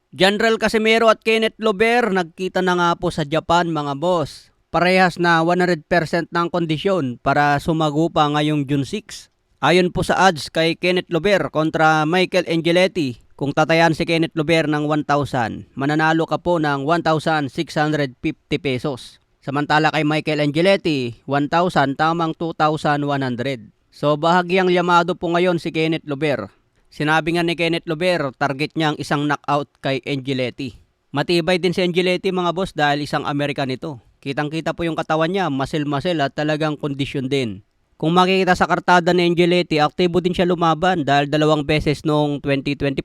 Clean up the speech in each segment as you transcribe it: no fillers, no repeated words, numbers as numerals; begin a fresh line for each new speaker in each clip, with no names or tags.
General Casimero at Kenneth Lover nagkita na nga po sa Japan mga boss. Parehas na 100% ng kondisyon para sumagupa ngayong June 6. Ayon po sa odds kay Kenneth Lover kontra Michael Angeletti, kung tatayan si Kenneth Lover ng 1,000, mananalo ka po ng 1,650 pesos. Samantala kay Michael Angeletti, 1,000 tamang 2,100. So bahagyang yamado po ngayon si Kenneth Lover. Sinabi nga ni Kenneth Lover, target niya ang isang knockout kay Angeletti. Matibay din si Angeletti mga boss dahil isang American ito. Kitang-kita po yung katawan niya, muscle at talagang kondisyon din. Kung makikita sa kartada ni Angeletti, aktibo din siya lumaban dahil 2 beses noong 2024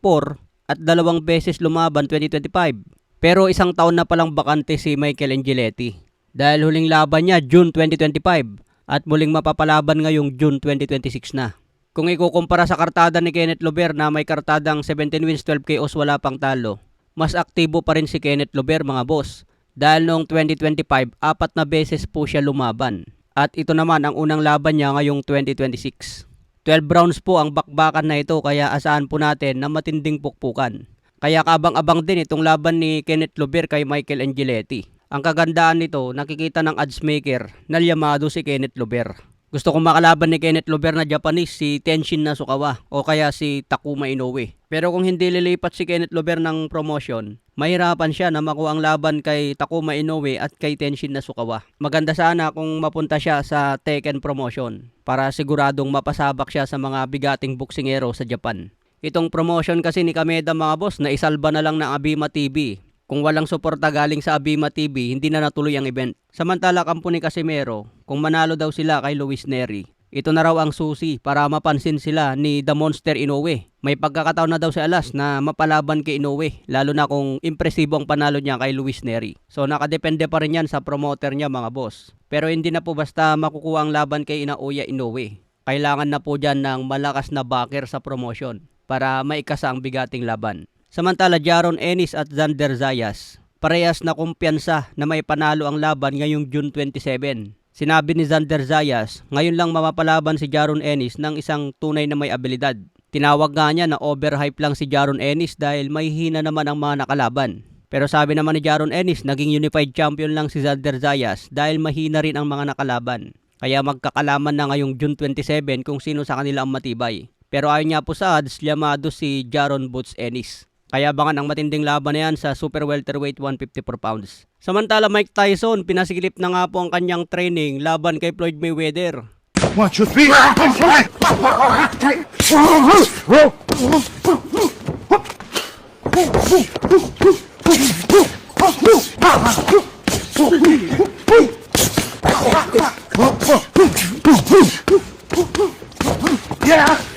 at 2 beses lumaban 2025. Pero 1 taon na palang bakante si Michael Angeletti dahil huling laban niya June 2025 at muling mapapalaban ngayong June 2026 na. Kung ikukumpara sa kartada ni Kenneth Lover na may kartadang 17 wins, 12 KOs, wala pang talo, mas aktibo pa rin si Kenneth Lover mga boss. Dahil noong 2025, 4 na beses po siya lumaban. At ito naman ang unang laban niya ngayong 2026. 12 rounds po ang bakbakan na ito kaya asahan po natin na matinding pukpukan. Kaya kabang-abang din itong laban ni Kenneth Lover kay Michael Angeletti. Ang kagandaan nito, nakikita ng odds maker na yamado si Kenneth Lover. Gusto kong makalaban ni Kenneth Lover na Japanese, si Tenshin Nasukawa o kaya si Takuma Inoue. Pero kung hindi lilipat si Kenneth Lover ng promotion, mahirapan siya na makuha ang laban kay Takuma Inoue at kay Tenshin Nasukawa. Maganda sana kung mapunta siya sa Tekken promotion para siguradong mapasabak siya sa mga bigating boksingero sa Japan. Itong promotion kasi ni Kameda mga boss na isalba na lang ng Abima TV. Kung walang suporta galing sa Abima TV, hindi na natuloy ang event. Samantala kampo ni Casimero, kung manalo daw sila kay Luis Neri, ito na raw ang susi para mapansin sila ni The Monster Inoue. May pagkakataon na daw si Alas na mapalaban kay Inoue, lalo na kung impresibo ang panalo niya kay Luis Neri. So nakadepende pa rin yan sa promoter niya mga boss. Pero hindi na po basta makukuha ang laban kay Naoya Inoue. Kailangan na po dyan ng malakas na backer sa promotion para maikasa ang bigating laban. Samantala Jaron Ennis at Xander Zayas, parehas na kumpiyansa na may panalo ang laban ngayong June 27. Sinabi ni Xander Zayas, ngayon lang mapapalaban si Jaron Ennis ng isang tunay na may abilidad. Tinawag nga niya na overhype lang si Jaron Ennis dahil may hina naman ang mga nakalaban. Pero sabi naman ni Jaron Ennis, naging unified champion lang si Xander Zayas dahil mahina rin ang mga nakalaban. Kaya magkakalaman na ngayong June 27 kung sino sa kanila ang matibay. Pero ayon nga po sa odds, yamado si Jaron Boots Ennis. Kaya abangan ang matinding laban na yan sa super welterweight 154 pounds. Samantala Mike Tyson, pinasigilip na nga po ang kanyang training laban kay Floyd Mayweather.
1, 2, 3. Yeah!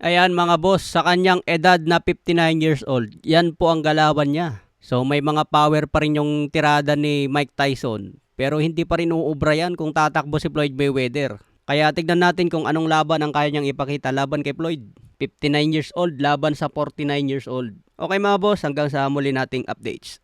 Ayan mga boss, sa kanyang edad na 59 years old, yan po ang galawan niya. So may mga power pa rin yung tirada ni Mike Tyson. Pero hindi pa rin uubra yan kung tatakbo si Floyd Mayweather. Kaya tignan natin kung anong laban ang kaya niyang ipakita laban kay Floyd. 59 years old, laban sa 49 years old. Okay mga boss, hanggang sa muli nating updates.